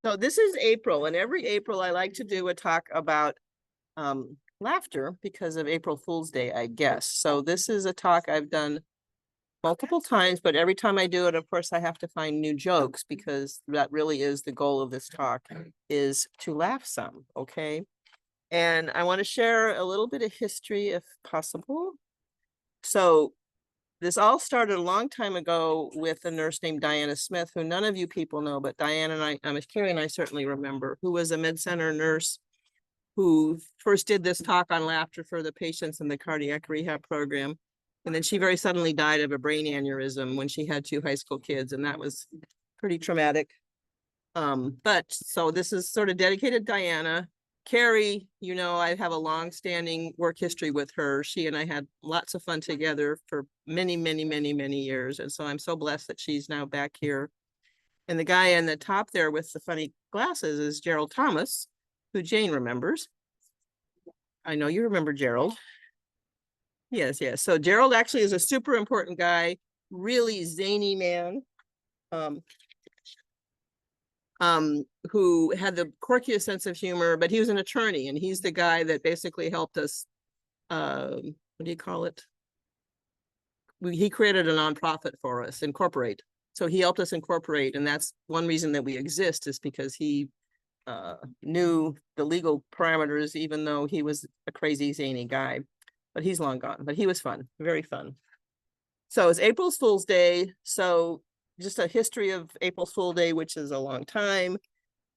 So this is April, and every April I like to do a talk about laughter because of April Fool's Day, I guess. So this is a talk I've done multiple times, but every time I do it, of course, I have to find new jokes because that really is the goal of this talk, is to laugh some, okay? And I want to share a little bit of history if possible. So this all started a long time ago with a nurse named Diana Smith, who none of you people know, but Diana and Carrie and I certainly remember, who was a med-center nurse who first did this talk on laughter for the patients in the cardiac rehab program. And then she very suddenly died of a brain aneurysm when she had 2 high school kids, and that was pretty traumatic. But so this is sort of dedicated to Diana. Carrie, you know, I have a long-standing work history with her. She and I had lots of fun together for many, many, many, many years. And so I'm so blessed that she's now back here. And the guy in the top there with the funny glasses is Gerald Thomas, who Jane remembers. I know you remember Gerald. Yes, yes. So Gerald actually is a super important guy, really zany man. Who had the quirkiest sense of humor, but he was an attorney, and he's the guy that basically helped us, what do you call it? He created a nonprofit for us, Incorporate. So he helped us incorporate, and that's one reason that we exist, is because he knew the legal parameters, even though he was a crazy, zany guy. But he's long gone, but he was fun, very fun. So it's April Fool's Day, so just a history of April Fool's Day, which is a long time.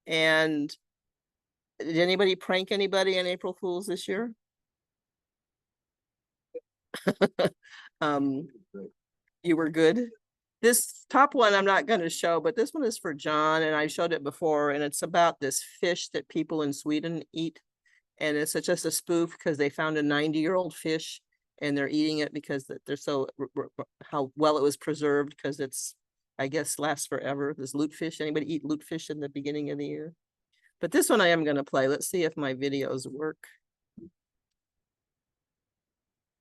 And did anybody prank anybody on April Fool's this year? You were good. This top one I'm not going to show, but this one is for John, and I showed it before, and it's about this fish that people in Sweden eat. And it's just a spoof because they found a 90-year-old fish and they're eating it because they're so how well it was preserved, because it's, I guess, lasts forever. This lutefish. Anybody eat lutefish in the beginning of the year? But this one I am going to play. Let's see if my videos work.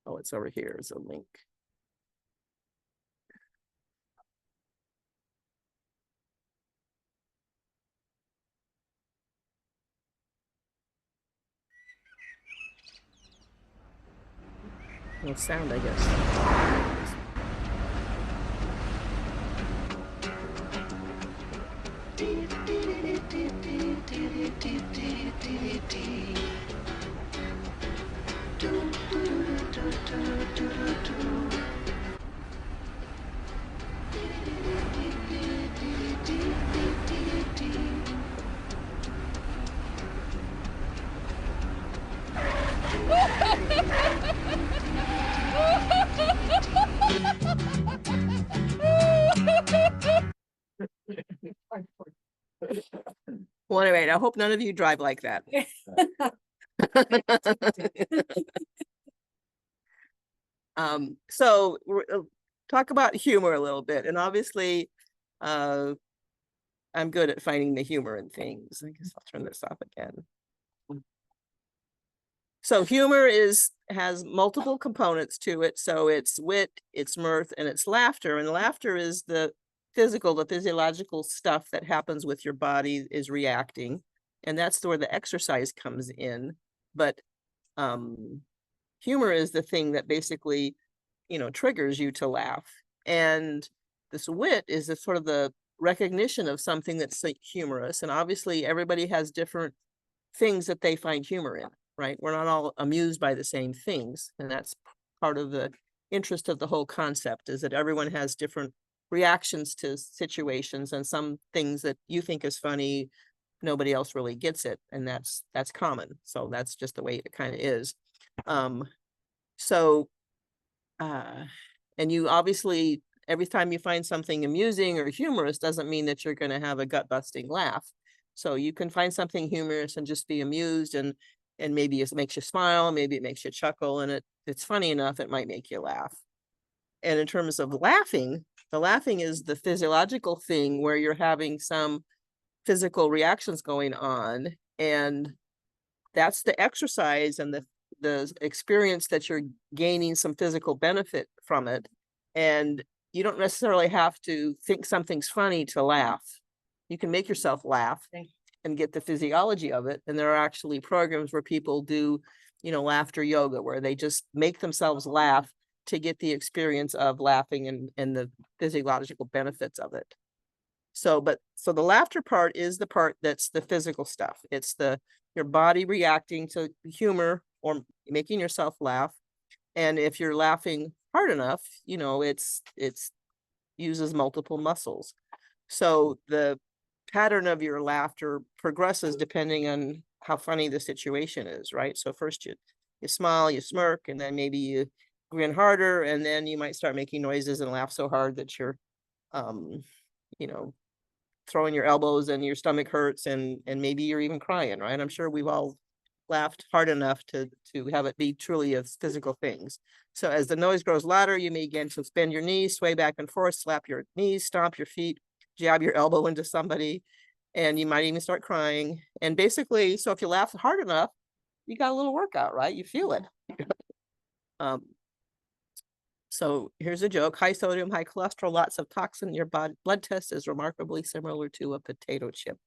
Oh, it's over here. There's a link. No sound, I guess. Well, anyway, I hope none of you drive like that. So talk about humor a little bit. And obviously, I'm good at finding the humor in things. I guess I'll turn this off again. So humor has multiple components to it. So it's wit, it's mirth, and it's laughter. And laughter is the physiological stuff that happens with your body is reacting. And that's where the exercise comes in. But humor is the thing that basically, triggers you to laugh. And this wit is the sort of the recognition of something that's humorous. And obviously everybody has different things that they find humor in, right? We're not all amused by the same things. And that's part of the interest of the whole concept, is that everyone has different reactions to situations, and some things that you think is funny, nobody else really gets it. And that's common. So that's just the way it kind of is. And you obviously, every time you find something amusing or humorous doesn't mean that you're going to have a gut-busting laugh. So you can find something humorous and just be amused, and maybe it makes you smile, maybe it makes you chuckle, and it's funny enough, it might make you laugh. And in terms of laughing, the laughing is the physiological thing where you're having some physical reactions going on, and that's the exercise and the experience that you're gaining some physical benefit from it. And you don't necessarily have to think something's funny to laugh. You can make yourself laugh and get the physiology of it. And there are actually programs where people do, you know, laughter yoga, where they just make themselves laugh to get the experience of laughing and the physiological benefits of it. So the laughter part is the part that's the physical stuff. It's your body reacting to humor or making yourself laugh. And if you're laughing hard enough, you know, it's uses multiple muscles. So the pattern of your laughter progresses depending on how funny the situation is, right? So first you smile, you smirk, and then maybe you grin harder, and then you might start making noises and laugh so hard that you're you know, throwing your elbows and your stomach hurts, and maybe you're even crying, right? I'm sure we've all laughed hard enough to have it be truly a physical things. So as the noise grows louder, you may begin to bend your knees, sway back and forth, slap your knees, stomp your feet, jab your elbow into somebody, and you might even start crying. And basically, so if you laugh hard enough, you got a little workout, right? You feel it. So here's a joke: high sodium, high cholesterol, lots of toxin in your blood test is remarkably similar to a potato chip.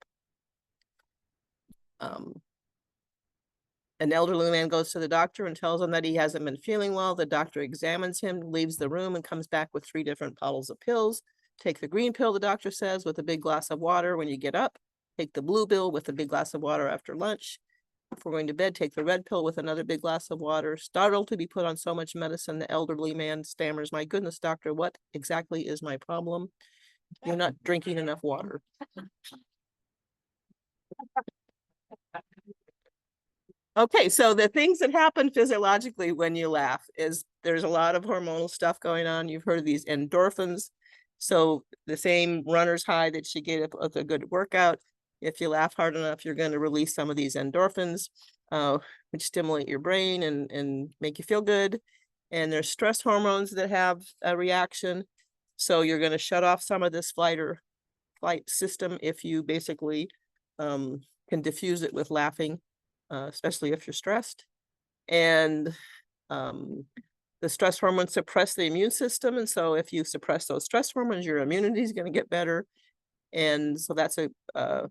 An elderly man goes to the doctor and tells him that he hasn't been feeling well. The doctor examines him, leaves the room, and comes back with 3 different bottles of pills. Take the green pill, the doctor says, with a big glass of water when you get up. Take the blue pill with a big glass of water after lunch. Before going to bed, take the red pill with another big glass of water. Startled to be put on so much medicine, the elderly man stammers, "My goodness, doctor, what exactly is my problem?" "You're not drinking enough water." Okay, so the things that happen physiologically when you laugh is there's a lot of hormonal stuff going on. You've heard of these endorphins. So the same runner's high that you get with a good workout, if you laugh hard enough, you're going to release some of these endorphins, which stimulate your brain and make you feel good. And there's stress hormones that have a reaction. So you're going to shut off some of this flight system if you basically can diffuse it with laughing, especially if you're stressed. And the stress hormones suppress the immune system. And so if you suppress those stress hormones, your immunity is going to get better. And so that's a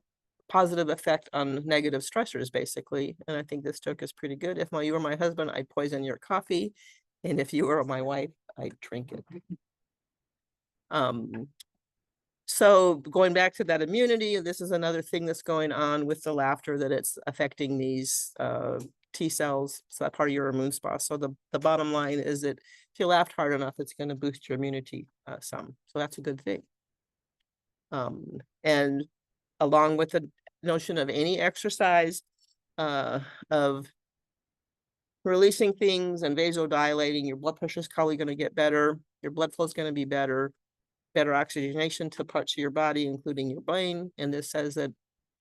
positive effect on negative stressors, basically. And I think this joke is pretty good. If you were my husband, I'd poison your coffee. And if you were my wife, I'd drink it. So going back to that immunity, this is another thing that's going on with the laughter, that it's affecting these T cells, so that part of your immune response. So the bottom line is that if you laughed hard enough, it's going to boost your immunity some. So that's a good thing. And along with the notion of any exercise, of releasing things and vasodilating, your blood pressure is probably going to get better. Your blood flow is going to be better oxygenation to parts of your body, including your brain. And this says that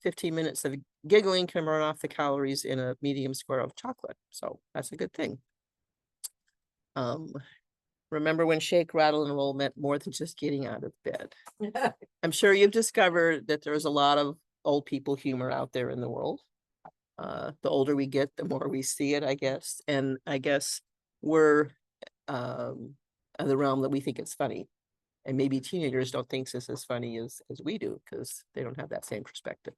15 minutes of giggling can burn off the calories in a medium square of chocolate. So that's a good thing. Remember when shake, rattle, and roll meant more than just getting out of bed. I'm sure you've discovered that there's a lot of old people humor out there in the world. The older we get, the more we see it, I guess. And I guess we're in the realm that we think it's funny. And maybe teenagers don't think this is funny as we do, because they don't have that same perspective.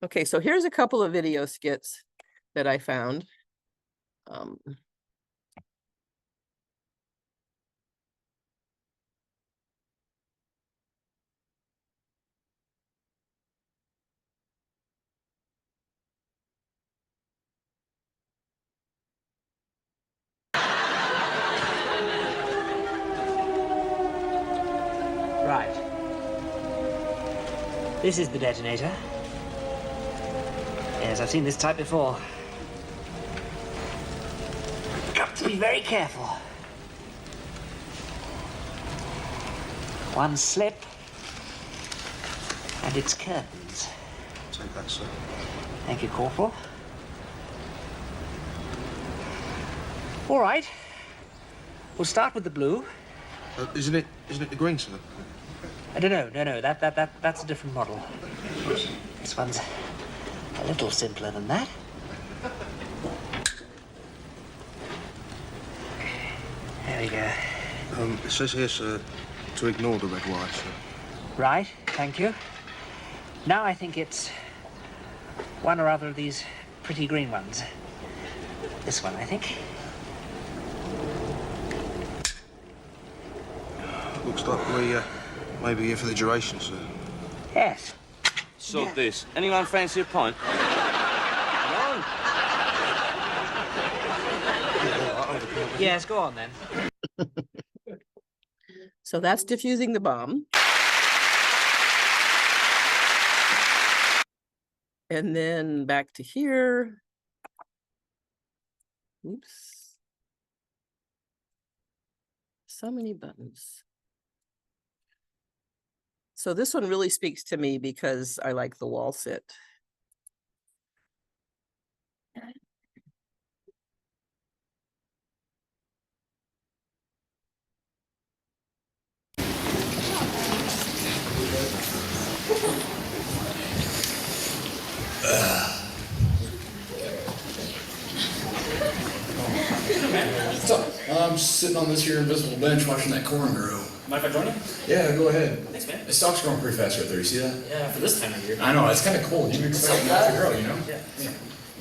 Okay, so here's a couple of video skits that I found. Right. This is the detonator. Yes, I've seen this type before. Got to be very careful. One slip, and it's curtains. Take that, sir. Thank you, Corporal. All right. We'll start with the blue. Isn't it the green, sir? No. That's a different model. This one's a little simpler than that. There we go. It says here, sir, to ignore the red wire, sir. Right, thank you. Now I think it's one or other of these pretty green ones. This one, I think. Looks like we may be here for the duration, sir. Yes. Sod this. Anyone fancy a pint? Come on. Yes, go on then. So that's diffusing the bomb. And then back to here. Oops. So many buttons. So this one really speaks to me because I like the wall sit. What's up? I'm just sitting on this here invisible bench watching that corn grow. Mind if I join you? Yeah, go ahead. Thanks, man. The stock's growing pretty fast right there. You see that? Yeah, for this time of year. I know, it's kind of cold. You'd expect it to grow, you know? Yeah.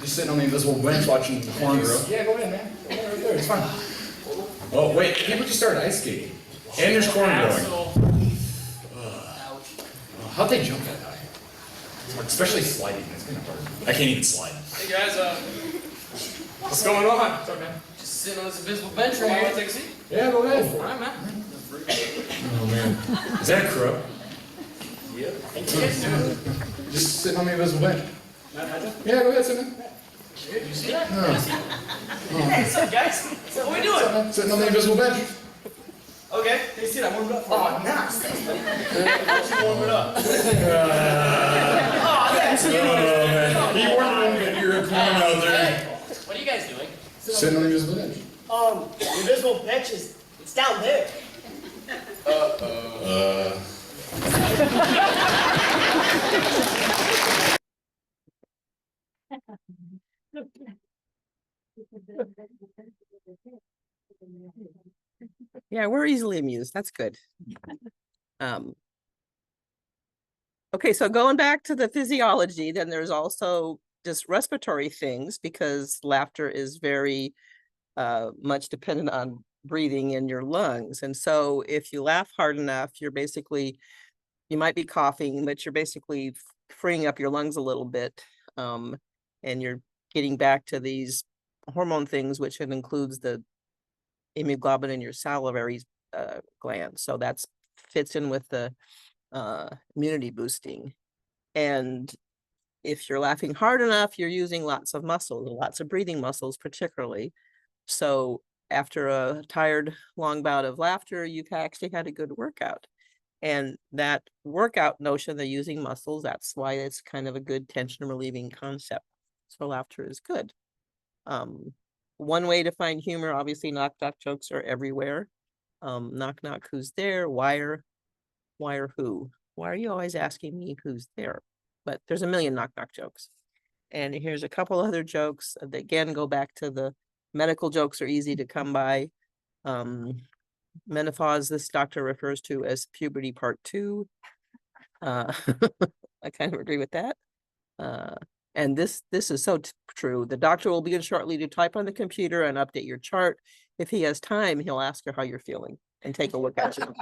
Just sitting on the invisible bench watching the corn grow. Yeah, go ahead, man. Go ahead right there. It's fine. Oh, wait. Can't we just start ice skating? And there's corn growing. How'd they jump that high? Especially sliding. It's kind of hard. I can't even slide. Hey guys, What's going on? What's up, man? just sitting on this invisible bench right here. Take a seat. Yeah, go ahead. All right, man. Oh, man. Is that a crow? Yeah. Thank you guys doing? Just sitting on the invisible bench. Yeah, go ahead, sit down. You see that? Oh. What's up, guys? What are we doing? Sitting on the invisible bench. Okay. Hey, see, I warmed it up. Oh, nice. Warm it up. Oh, that's you. You weren't going to get your corn out there. What are you guys doing? Sitting on the invisible bench. The invisible bench it's down there. Yeah, we're easily amused. That's good. Okay, so going back to the physiology, then there's also just respiratory things because laughter is very much dependent on breathing in your lungs. And so if you laugh hard enough, you might be coughing, but you're basically freeing up your lungs a little bit. And you're getting back to these hormone things, which includes the hemoglobin in your salivary gland. So that's fits in with the immunity boosting. And if you're laughing hard enough, you're using lots of muscles, lots of breathing muscles particularly. So after a tired, long bout of laughter, you've actually had a good workout. And that workout notion, they're using muscles, that's why it's kind of a good tension relieving concept. So laughter is good. One way to find humor, obviously knock jokes are everywhere. Knock, who's there? Why who? Why are you always asking me who's there? But there's a million knock jokes. And here's a couple other jokes that again go back to the medical jokes are easy to come by. Menopause, this doctor refers to as puberty part 2. I kind of agree with that. And this is so true. The doctor will begin shortly to type on the computer and update your chart. If he has time, he'll ask you how you're feeling and take a look at you.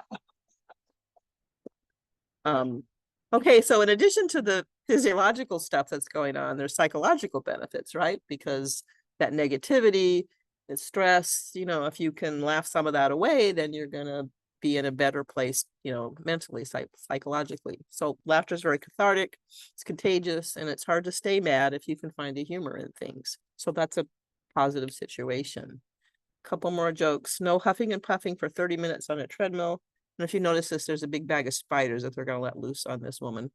Okay, so in addition to the physiological stuff that's going on, there's psychological benefits, right? Because that negativity, the stress, if you can laugh some of that away, then you're gonna be in a better place, mentally, psychologically. So laughter is very cathartic, it's contagious, and it's hard to stay mad if you can find the humor in things. So that's a positive situation. Couple more jokes. No huffing and puffing for 30 minutes on a treadmill. And if you notice this, there's a big bag of spiders that they're going to let loose on this woman.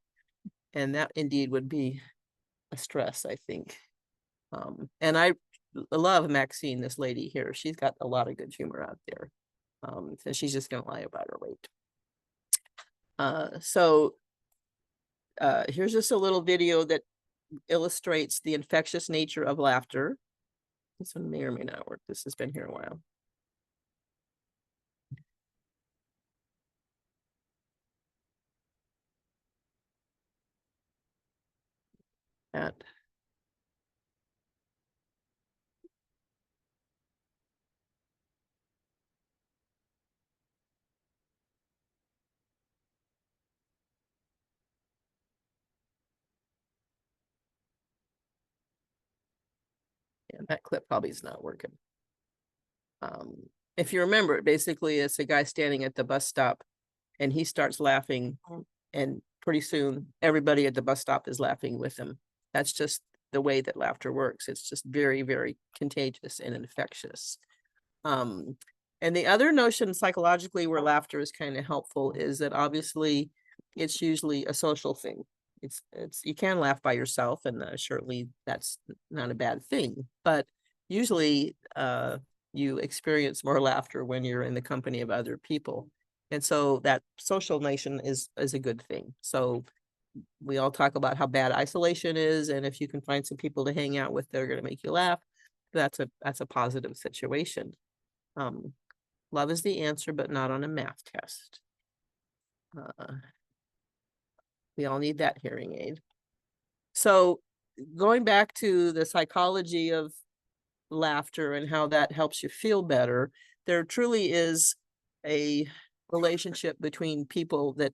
And that indeed would be a stress, I think. And I love Maxine, this lady here. She's got a lot of good humor out there. So she's just going to lie about her weight. Here's just a little video that illustrates the infectious nature of laughter. This one may or may not work. This has been here a while. that. Yeah, that clip probably is not working. If you remember, basically it's a guy standing at the bus stop and he starts laughing, and pretty soon everybody at the bus stop is laughing with him. That's just the way that laughter works. It's just very, very contagious and infectious. And the other notion psychologically where laughter is kind of helpful is that obviously it's usually a social thing. It's you can laugh by yourself, and certainly that's not a bad thing, but usually you experience more laughter when you're in the company of other people. And so that social nation is a good thing. So we all talk about how bad isolation is, and if you can find some people to hang out with that are going to make you laugh, that's a positive situation. Love is the answer, but not on a math test. We all need that hearing aid. So going back to the psychology of laughter and how that helps you feel better, there truly is a relationship between people that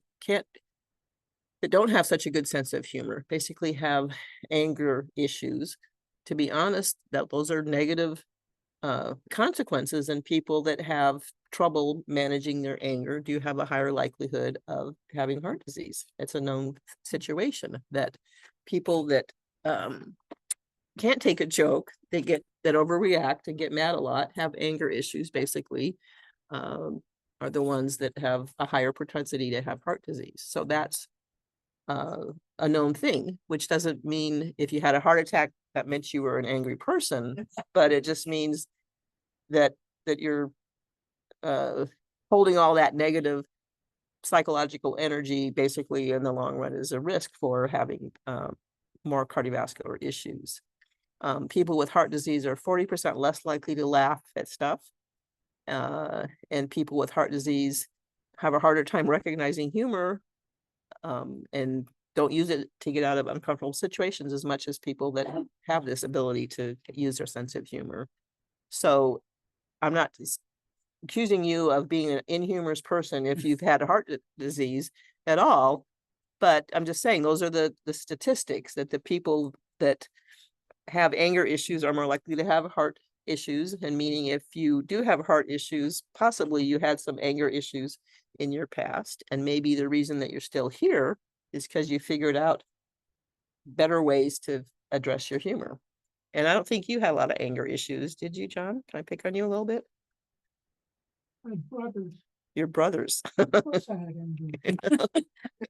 don't have such a good sense of humor, basically have anger issues. To be honest, those are negative consequences, and people that have trouble managing their anger do have a higher likelihood of having heart disease. It's a known situation that people that can't take a joke, that overreact and get mad a lot, have anger issues, basically, are the ones that have a higher propensity to have heart disease. So that's a known thing, which doesn't mean if you had a heart attack that meant you were an angry person, but it just means that you're holding all that negative psychological energy basically in the long run is a risk for having more cardiovascular issues. People with heart disease are 40% less likely to laugh at stuff. And people with heart disease have a harder time recognizing humor and don't use it to get out of uncomfortable situations as much as people that have this ability to use their sense of humor. So I'm not accusing you of being an inhumorous person if you've had a heart disease at all, but I'm just saying those are the statistics, that the people that have anger issues are more likely to have heart issues, and meaning if you do have heart issues, possibly you had some anger issues in your past, and maybe the reason that you're still here is because you figured out better ways to address your humor. And I don't think you had a lot of anger issues, did you, John? Can I pick on you a little bit? My brothers. Your brothers. Of course I had anger.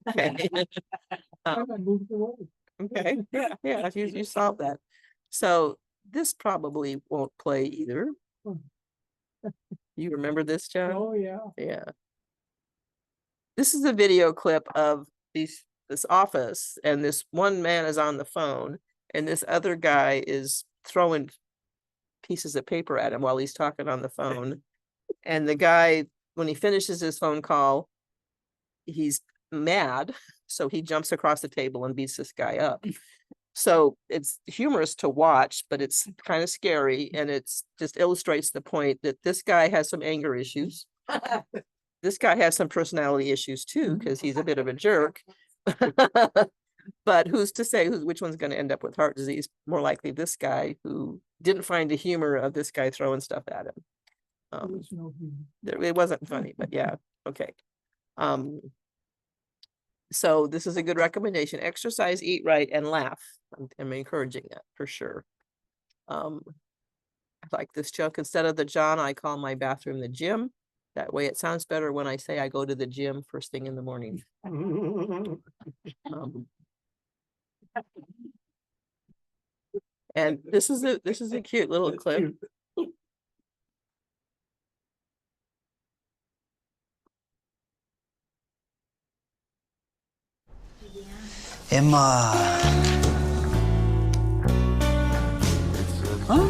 Okay. I moved away. Okay, yeah, you solved that. So this probably won't play either. You remember this, John? Oh, yeah. Yeah. This is a video clip of this office, and this one man is on the phone, and this other guy is throwing pieces of paper at him while he's talking on the phone. And the guy, when he finishes his phone call, he's mad, so he jumps across the table and beats this guy up. So it's humorous to watch, but it's kind of scary, and it's just illustrates the point that this guy has some anger issues. This guy has some personality issues too, because he's a bit of a jerk. But who's to say which one's going to end up with heart disease? More likely this guy, who didn't find the humor of this guy throwing stuff at him. There's no humor. It wasn't funny, but yeah, okay. So this is a good recommendation: exercise, eat right, and laugh. I'm encouraging that for sure. I like this joke: instead of the John, I call my bathroom the gym. That way it sounds better when I say I go to the gym first thing in the morning. And this is a cute little clip. Emma. Huh?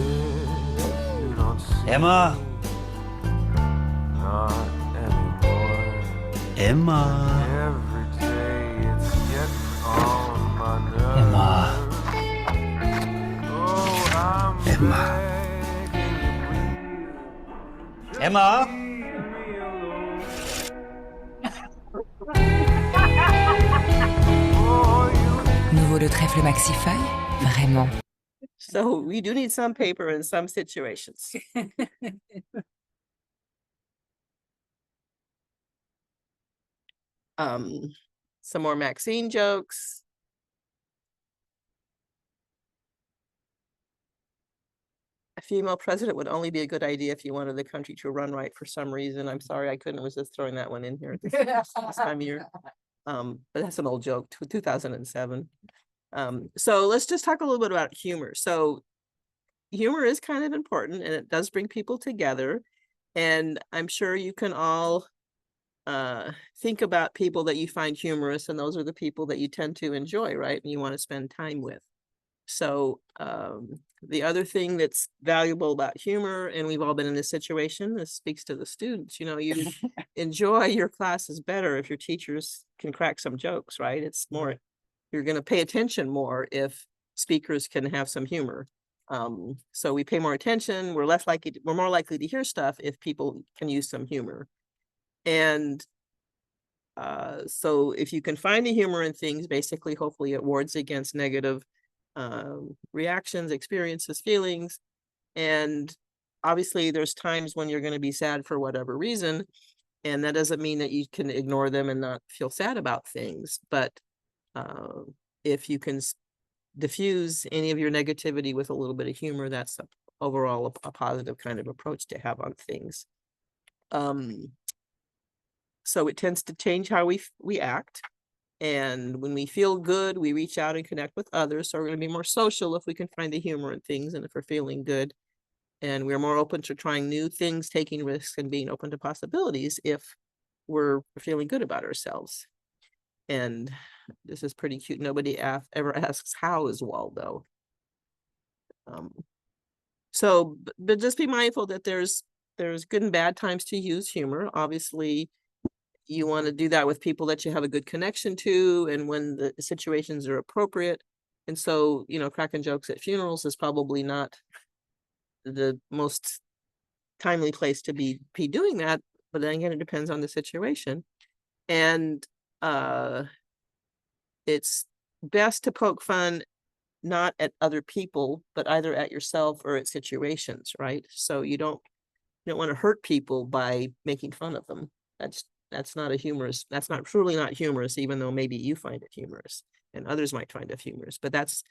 Emma. Emma. Emma. Emma. Emma? Nouveau le trèfle maxifeuille? Vraiment. So we do need some paper in some situations. Some more Maxine jokes. A female president would only be a good idea if you wanted the country to run right for some reason. I'm sorry, I couldn't resist throwing that one in here at this time of year. But that's an old joke, 2007. So let's just talk a little bit about humor. So humor is kind of important and it does bring people together. And I'm sure you can all think about people that you find humorous, and those are the people that you tend to enjoy, right? And you want to spend time with. So the other thing that's valuable about humor, and we've all been in this situation, this speaks to the students, you know, you enjoy your classes better if your teachers can crack some jokes, right? It's more, you're going to pay attention more if speakers can have some humor. So we pay more attention, we're more likely to hear stuff if people can use some humor. And so if you can find the humor in things, basically, hopefully it wards against negative reactions, experiences, feelings. And obviously there's times when you're going to be sad for whatever reason, and that doesn't mean that you can ignore them and not feel sad about things. But if you can diffuse any of your negativity with a little bit of humor, that's overall a positive kind of approach to have on things. So it tends to change how we act. And when we feel good, we reach out and connect with others. So we're going to be more social if we can find the humor in things, and if we're feeling good. And we're more open to trying new things, taking risks, and being open to possibilities if we're feeling good about ourselves. And this is pretty cute. Nobody ever asks, how is Waldo? So, but just be mindful that there's good and bad times to use humor. Obviously, you want to do that with people that you have a good connection to, and when the situations are appropriate. And so, you know, cracking jokes at funerals is probably not the most timely place to be doing that, but then again, it depends on the situation. And it's best to poke fun not at other people, but either at yourself or at situations, right? So you don't want to hurt people by making fun of them. That's not truly not humorous, even though maybe you find it humorous and others might find it humorous, but that's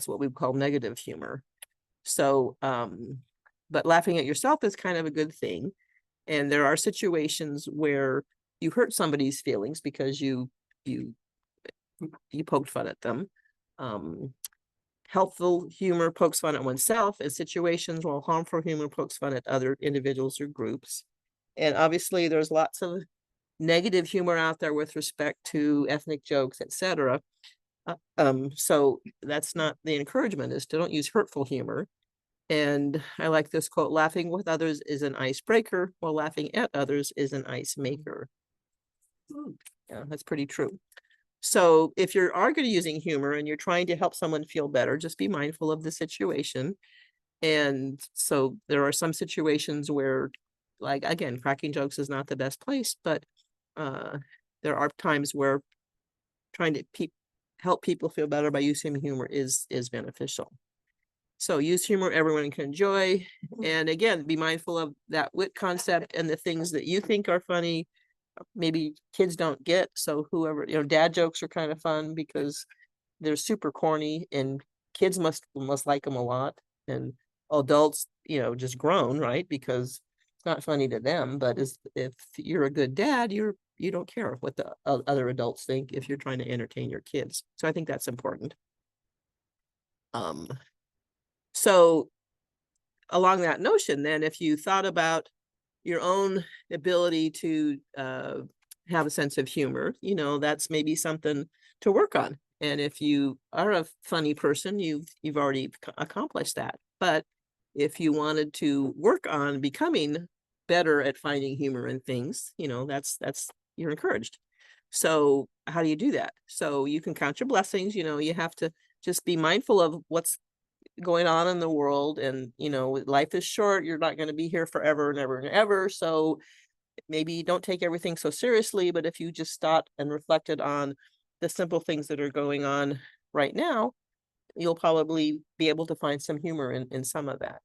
what we call negative humor. So, but laughing at yourself is kind of a good thing. And there are situations where you hurt somebody's feelings because you poked fun at them. Helpful humor pokes fun at oneself in situations, while harmful humor pokes fun at other individuals or groups. And obviously there's lots of negative humor out there with respect to ethnic jokes, etc. So that's not the encouragement, is to don't use hurtful humor. And I like this quote: laughing with others is an icebreaker, while laughing at others is an ice maker. Yeah, that's pretty true. So if you are going to using humor and you're trying to help someone feel better, just be mindful of the situation. And so there are some situations where, like, again, cracking jokes is not the best place, but there are times where trying to help people feel better by using humor is beneficial. So use humor everyone can enjoy. And again, be mindful of that wit concept and the things that you think are funny, maybe kids don't get. So whoever, you know, dad jokes are kind of fun because they're super corny, and kids must like them a lot. And adults, you know, just groan, right? Because it's not funny to them. But if you're a good dad, you don't care what the other adults think if you're trying to entertain your kids. So I think that's important. So along that notion, then, if you thought about your own ability to have a sense of humor, you know, that's maybe something to work on. And if you are a funny person, you've already accomplished that. But if you wanted to work on becoming better at finding humor in things, you know, that's you're encouraged. So how do you do that? So you can count your blessings. You know, you have to just be mindful of what's going on in the world, and life is short. You're not going to be here forever and ever and ever. So maybe don't take everything so seriously, but if you just stopped and reflected on the simple things that are going on right now, you'll probably be able to find some humor in some of that.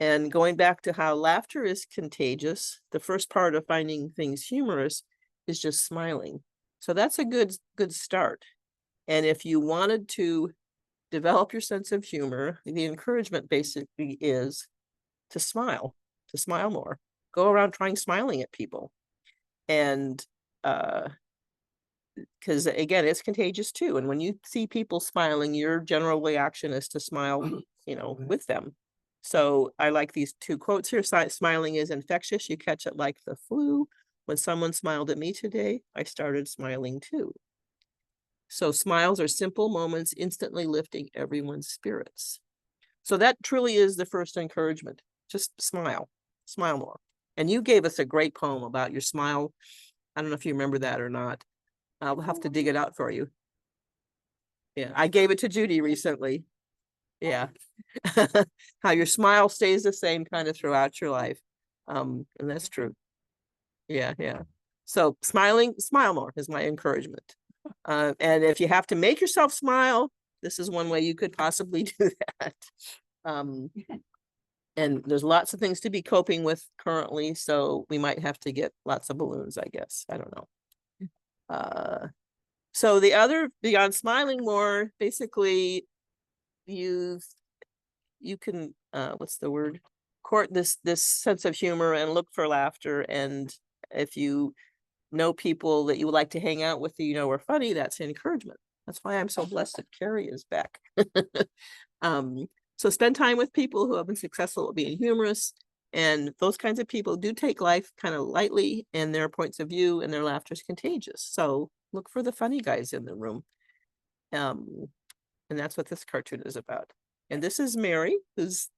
And going back to how laughter is contagious, the first part of finding things humorous is just smiling. So that's a good start. And if you wanted to develop your sense of humor, the encouragement basically is to smile more. Go around trying smiling at people. And because again, it's contagious too. And when you see people smiling, your general reaction is to smile, with them. So I like these two quotes here. Smiling is infectious. You catch it like the flu. When someone smiled at me today, I started smiling too. So smiles are simple moments instantly lifting everyone's spirits. So that truly is the first encouragement. Just smile more. And you gave us a great poem about your smile. I don't know if you remember that or not. I'll have to dig it out for you. Yeah, I gave it to Judy recently. Yeah. How your smile stays the same kind of throughout your life. And that's true. Yeah. So smile more is my encouragement. And if you have to make yourself smile, this is one way you could possibly do that. And there's lots of things to be coping with currently, so we might have to get lots of balloons, I guess. I don't know. So the other, beyond smiling more, basically you can, what's the word? Court this sense of humor and look for laughter. And if you know people that you would like to hang out with, are funny, that's encouragement. That's why I'm so blessed that Carrie is back. So spend time with people who have been successful at being humorous, and those kinds of people do take life kind of lightly, and their points of view and their laughter is contagious. So look for the funny guys in the room. And that's what this cartoon is about. And this is Mary, who's,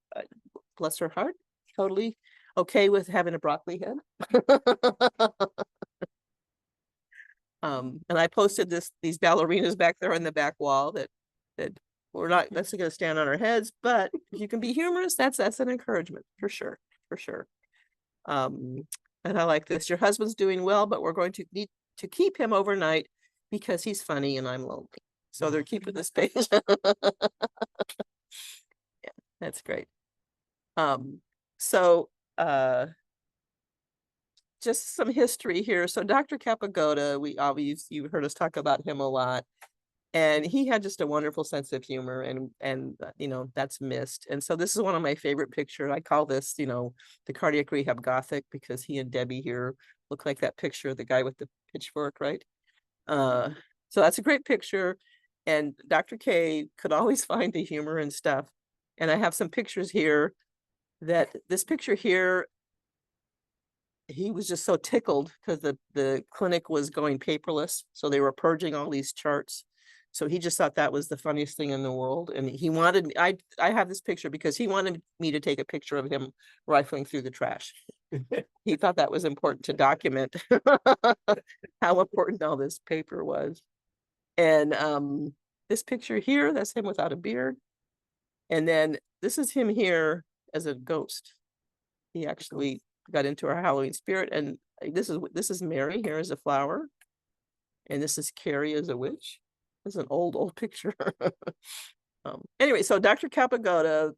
bless her heart, totally okay with having a broccoli head. And I posted these ballerinas back there on the back wall that we're not necessarily going to stand on our heads, but if you can be humorous, that's an encouragement for sure. And I like this. Your husband's doing well, but we're going to need to keep him overnight because he's funny and I'm lonely. So they're keeping this page. Yeah, that's great. So just some history here. So Dr. Cappagoda, you've heard us talk about him a lot. And he had just a wonderful sense of humor, and that's missed. And so this is one of my favorite pictures. I call this, the cardiac rehab Gothic, because he and Debbie here look like that picture of the guy with the pitchfork, right? So that's a great picture. And Dr. K could always find the humor and stuff. And I have some pictures here this picture here, he was just so tickled because the clinic was going paperless. So they were purging all these charts. So he just thought that was the funniest thing in the world. And he wanted, I have this picture because he wanted me to take a picture of him rifling through the trash. He thought that was important to document how important all this paper was. And this picture here, that's him without a beard. And then this is him here as a ghost. He actually got into our Halloween spirit. And this is Mary here as a flower. And this is Carrie as a witch. This is an old picture. Anyway, so Dr. Cappagoda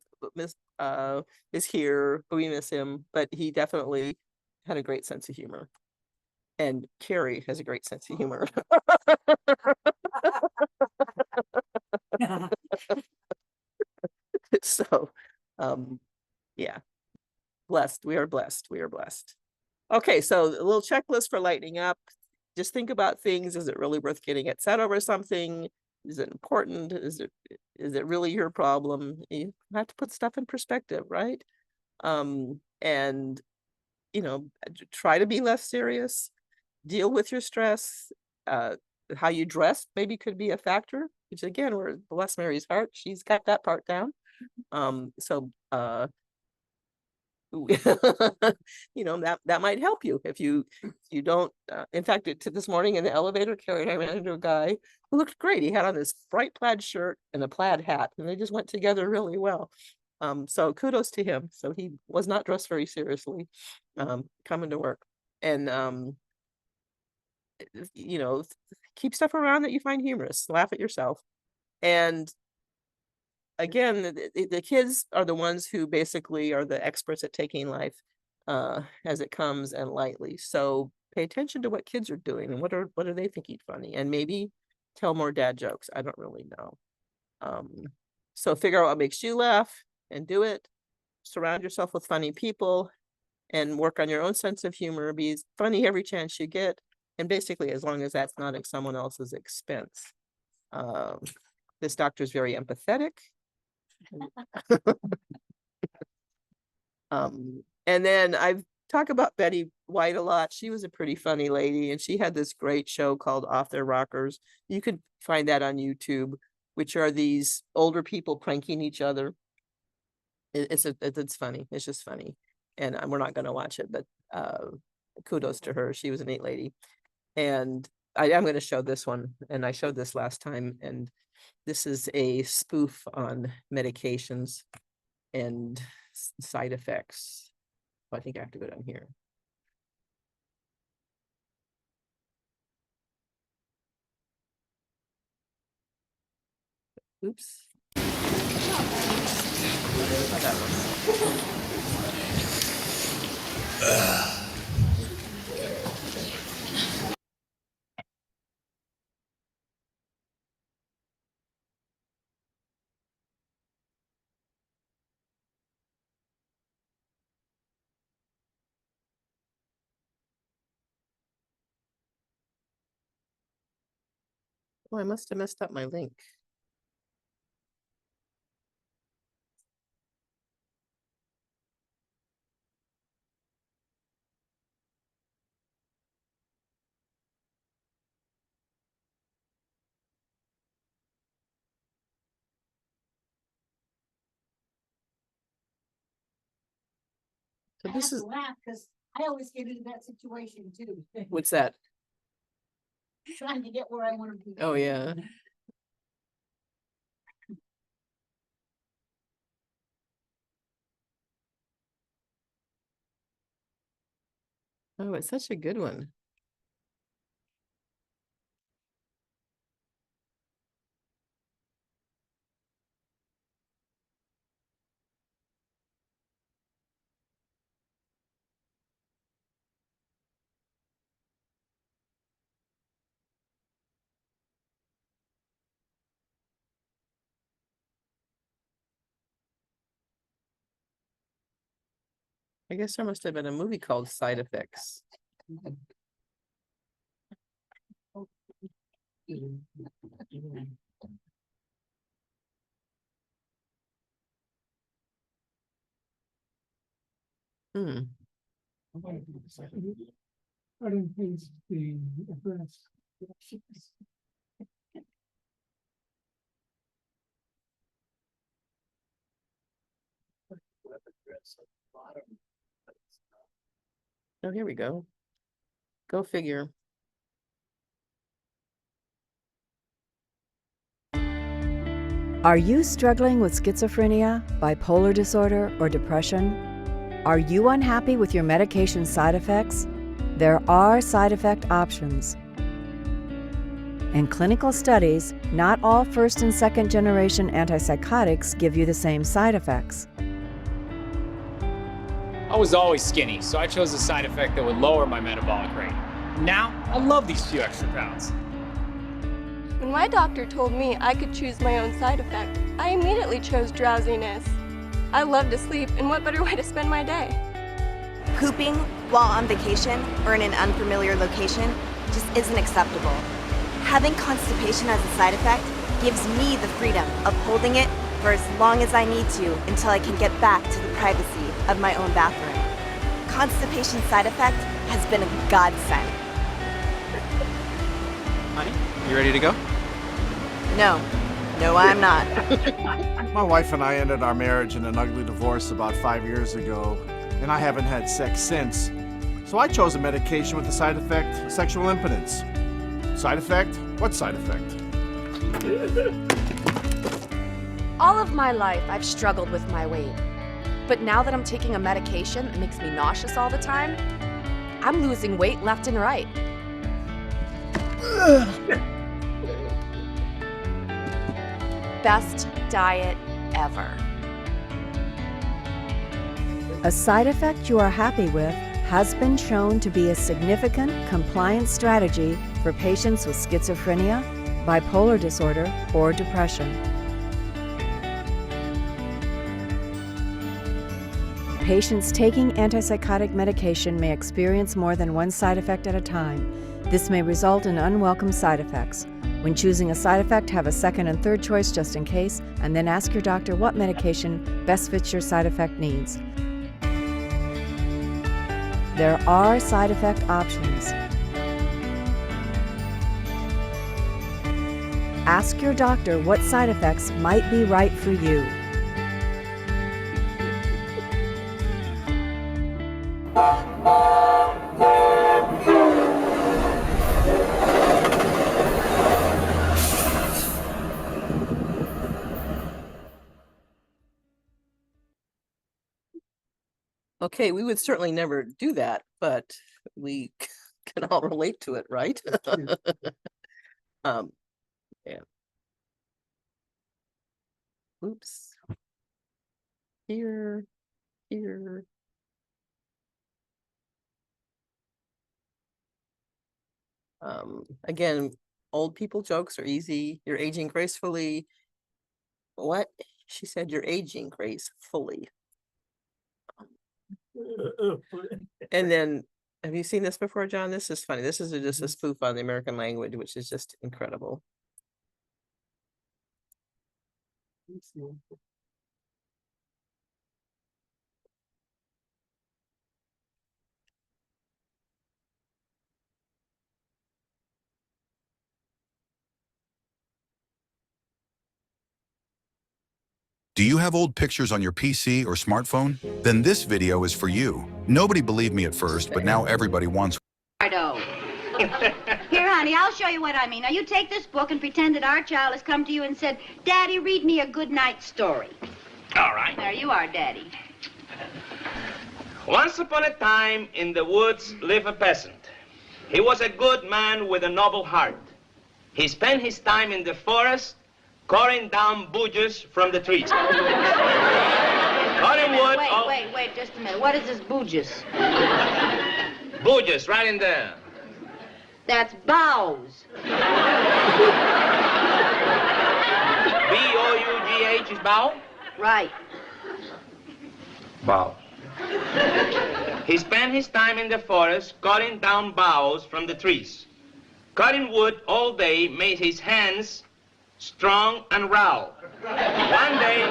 is here. We miss him, but he definitely had a great sense of humor. And Carrie has a great sense of humor. So, yeah, blessed. We are blessed. Okay, so a little checklist for lightening up. Just think about things. Is it really worth getting upset over something? Is it important? Is it really your problem? You have to put stuff in perspective, right? And try to be less serious. Deal with your stress. How you dress maybe could be a factor, which again, we're bless Mary's heart. She's got that part down. So you know, that might help you if you don't, in fact, this morning in the elevator carriage, I ran into a guy who looked great. He had on this bright plaid shirt and a plaid hat, and they just went together really well. So kudos to him. So he was not dressed very seriously, coming to work. And you know, keep stuff around that you find humorous, laugh at yourself. And again, the kids are the ones who basically are the experts at taking life as it comes and lightly. So pay attention to what kids are doing and what are they thinking funny, and maybe tell more dad jokes. I don't really know. So figure out what makes you laugh and do it. Surround yourself with funny people and work on your own sense of humor. Be funny every chance you get, and basically as long as that's not at someone else's expense. This doctor is very empathetic. And then I've talked about Betty White a lot. She was a pretty funny lady, and she had this great show called Off Their Rockers. You could find that on YouTube, which are these older people pranking each other. It's funny. It's just funny, and we're not going to watch it, but kudos to her. She was a neat lady, and I'm going to show this one, and I showed this last time, and this is a spoof on medications and side effects. I think I have to go down here. Oops. Oh, I must have messed up my link. So I this have is, to laugh because I always get into that situation too. what's that? Trying to get where I want to be. Oh, yeah. Oh, it's such a good one. I guess there must have been a movie called Side Effects. Hmm. I didn't paste the address. Oh, here we go. Go figure. Are you struggling with schizophrenia, bipolar disorder, or depression? Are you unhappy with your medication side effects? There are side effect options. In clinical studies, not all first and second generation antipsychotics give you the same side effects. I was always skinny, so I chose a side effect that would lower my metabolic rate. Now, I love these few extra pounds. When my doctor told me I could choose my own side effect, I immediately chose drowsiness. I love to sleep, and what better way to spend my day? Pooping while on vacation or in an unfamiliar location just isn't acceptable. Having constipation as a side effect gives me the freedom of holding it for as long as I need to until I can get back to the privacy of my own bathroom. Constipation side effect has been a godsend. Honey, you ready to go? No, I'm not. My wife and I ended our marriage in an ugly divorce about 5 years ago. and I haven't had sex since. So I chose a medication with the side effect sexual impotence. Side effect? What side effect? All of my life, I've struggled with my weight. But now that I'm taking a medication that makes me nauseous all the time, I'm losing weight left and right. Best diet ever. A side effect you are happy with has been shown to be a significant compliance strategy for patients with schizophrenia, bipolar disorder, or depression. Patients taking antipsychotic medication may experience more than one side effect at a time. This may result in unwelcome side effects. When choosing a side effect, have a second and third choice just in case, and then ask your doctor what medication best fits your side effect needs. There are side effect options. Ask your doctor what side effects might be right for you. Okay, we would certainly never do that, but we can all relate to it, right? Yeah. Oops. Here. Again, old people jokes are easy. You're aging gracefully. What? She said you're aging gracefully. And then, have you seen this before, John? This is funny. This is just a spoof on the American language, which is just incredible. Do you have old pictures on your PC or smartphone? Then this video is for you. Nobody believed me at first, but now everybody wants. Here, honey, I'll show you what I mean. Now, you take this book and pretend that our child has come to you and said, Daddy, read me a good night story. All right. There you are, Daddy. Once upon a time, in the woods lived a peasant. He was a good man with a noble heart. He spent his time in the forest cutting down bushes from the trees. Cutting wood. Wait, just a minute. What is this bouges? Bushes, right in there. That's boughs. B-O-U-G-H is bow? Right. Bow. He spent his time in the forest cutting down boughs from the trees. Cutting wood all day made his hands strong and raw. One day...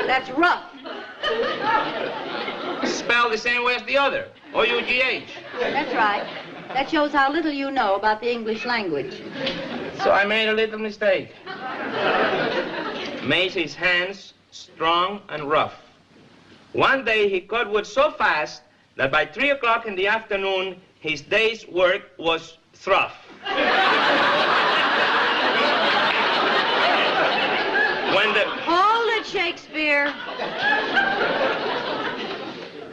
That's rough. Spelled the same way as the other. O-U-G-H. That's right. That shows how little you know about the English language. So I made a little mistake. Made his hands strong and rough. One day he cut wood so fast that by 3 o'clock in the afternoon, his day's work was through. Hold it, Shakespeare.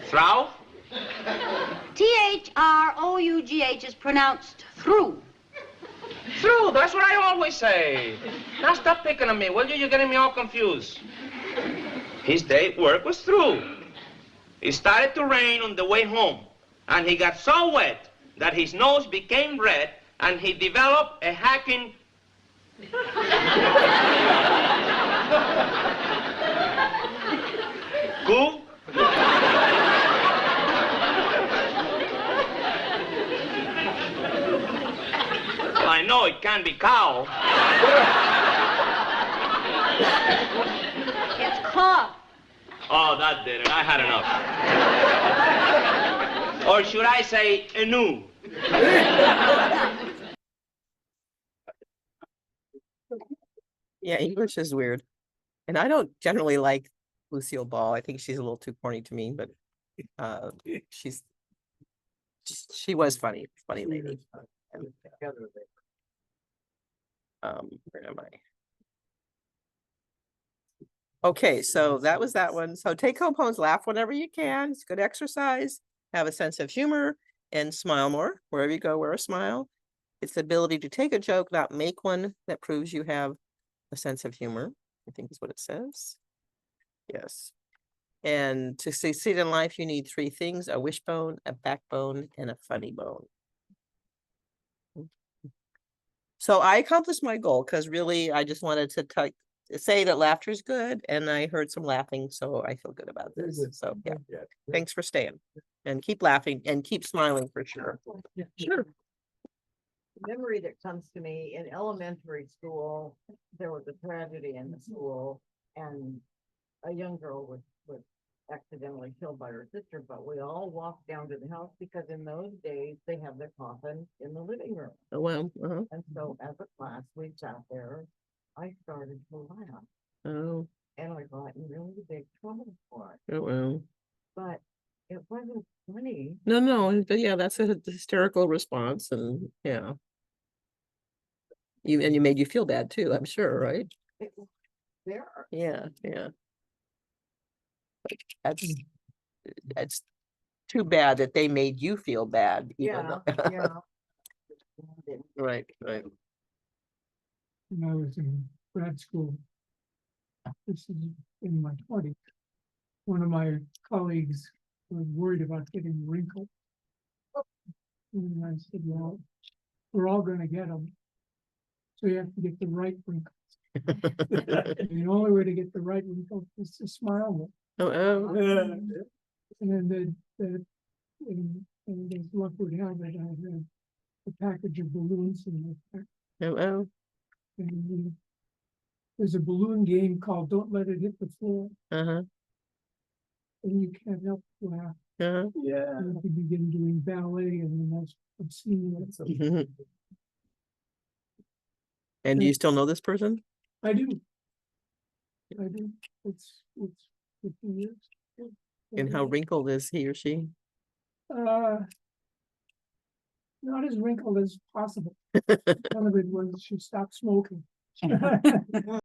Through? T-H-R-O-U-G-H is pronounced through. Through, that's what I always say. Now stop picking on me, will you? You're getting me all confused. His day's work was through. It started to rain on the way home, and he got so wet that his nose became red, and he developed a hacking... Cool? I know it can't be cow. It's cough. Oh, that did it. I had enough. Or should I say, enu? Yeah, English is weird. And I don't generally like Lucille Ball. I think she's a little too corny to me, but she was funny lady. Where am I? Okay, so that was that one. So take home poems, laugh whenever you can. It's good exercise. Have a sense of humor and smile more. Wherever you go, wear a smile. It's the ability to take a joke, not make one, that proves you have a sense of humor, I think is what it says. Yes. And to succeed in life, you need three things: a wishbone, a backbone, and a funny bone. So I accomplished my goal because really I just wanted to say that laughter is good, and I heard some laughing, so I feel good about this. So yeah, thanks for staying and keep laughing and keep smiling for sure. Sure. Memory that comes to me in elementary school, there was a tragedy in the school, and a young girl was accidentally killed by her sister, but we all walked down to the house because in those days they have their coffin in the living room. Oh, well, And so as a class, we sat there. I started to laugh. Oh, and I got in really big trouble for it. oh, well. But it wasn't funny. No, but yeah, that's a hysterical response, and yeah. You made you feel bad too, I'm sure, right? It was there. Yeah. That's too bad that they made you feel bad. Even Yeah, though- yeah. Right. When I was in grad school, this is in my 20s, one of my colleagues was worried about getting wrinkles. And I said, well, we're all gonna get them. So you have to get the right wrinkles. And the only way to get the right wrinkles is to smile more. And then and as luck would have it, I had a package of balloons in my pack. And there's a balloon game called Don't Let It Hit the Floor. And you can't help but laugh. Yeah. And you begin doing ballet, and then that's obscene. And do you still know this person? I do. It's 50 years. And how wrinkled is he or she? Not as wrinkled as possible. One of it was she stopped smoking.